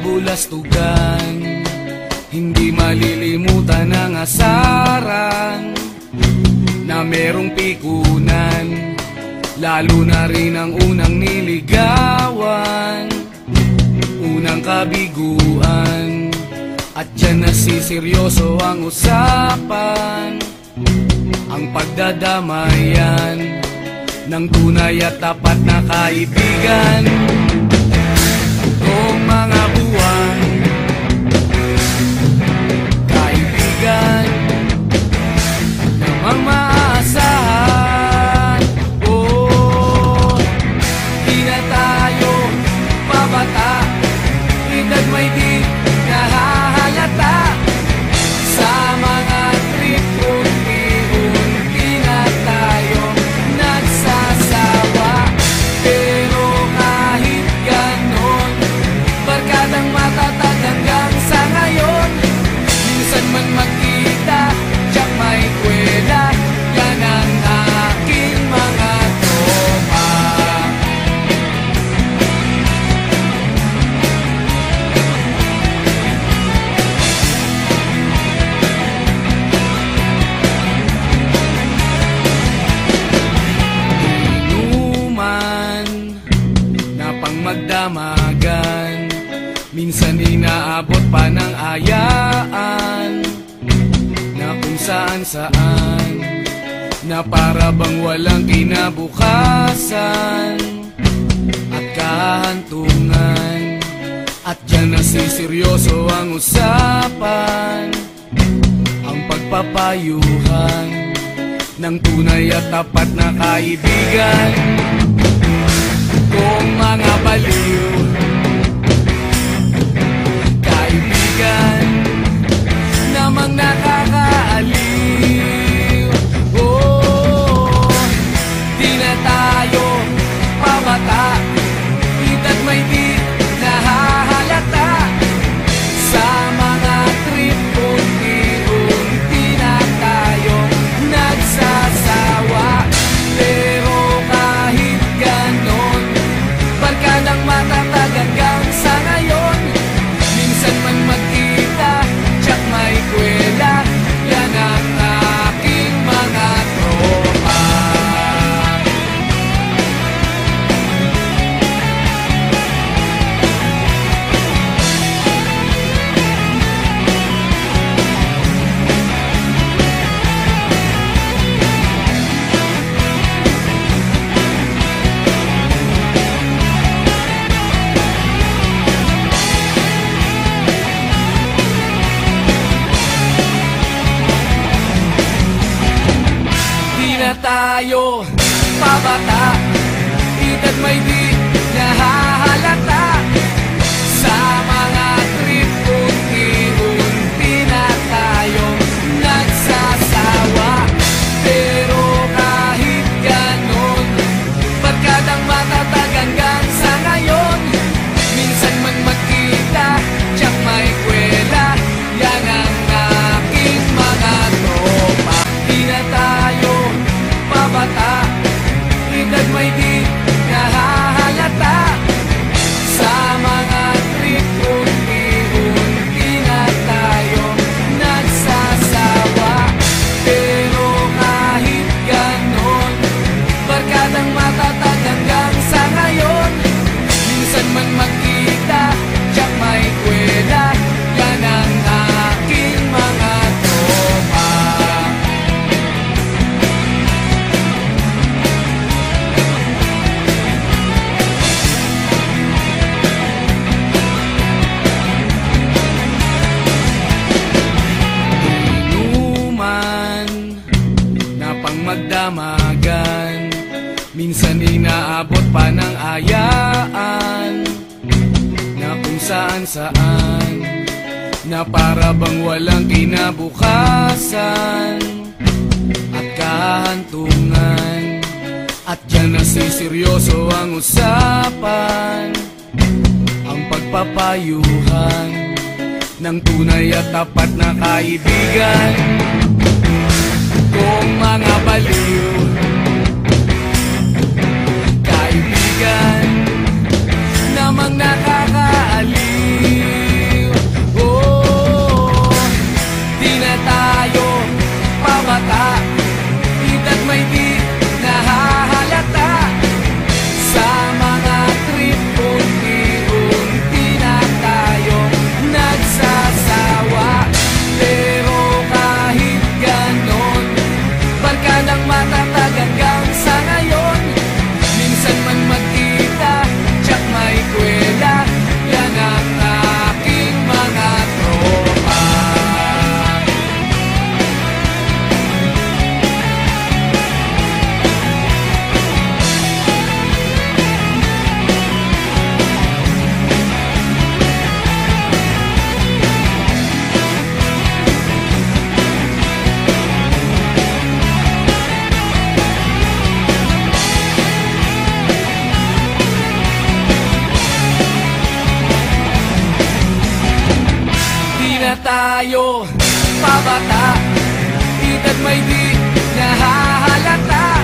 kabulastugan, hindi malilimutan ang asaran na merong pikunan, lalo na rin ang unang niligawan, unang kabiguan. At dyan nasiseryoso ang usapan, ang pagdadamayan ng tunay at tapat na kaibigan. Kung mga buwan, kaibigan namang maaasahan. Oh, di na tayo pabata, edad may di nahahalata. Sa mga trip unti-unti na tayo nagsasawa. Pero kahit ganon, barkadang matatag hanggang sa ngayon. Minsan man magkita, tiyak may kwela, yan ang aking mga tropa. Inuman na pang magdamagan, minsan inaabot pa ng ayaan, na kung saan-saan, na para bang walang kinabukasan at kahantungan. At dyan nasiseryoso ang usapan, ang pagpapayuhan ng tunay at tapat na kaibigan. Kung mga baliw, kaibigan namang nakakaaliw. Oh, di na tayo pabata, edad may di nahahalata. Sa mga trip unti-unti na tayo nagsasawa. Pero kahit ganon, barkadang matatag hanggang sa ngayon. Minsan man magkita, tiyak may kwela, yan ang aking mga tropa. Tayo pabata, edad may di nahahalata. Sa mga trip unti-unti na tayo nagsasawa. Pero kahit ganon, barkadang matatag hanggang sa ngayon. Minsan man magkita, tiyak may kwela, yan ang aking mga tropa. Di na tayo pabata, edad may di nahahalata. Sa mga trip unti-unti na tayo nagsasawa. Pero kahit ganon, barkadang matatag hanggang sa ngayon. Minsan man magkita, tiyak may kwela, yan ang aking mga tropa. Magdamagan, minsan inaabot pa ng ayaan, na kung saan-saan, na para bang walang kinabukasan at kahantungan. At dyan nasiseryoso ang usapan, ang pagpapayuhan ng tunay at tapat na kaibigan. Kung mga baliw, kaibigan namang nakakaaliw. tayo pabata, edad may di nahahalata.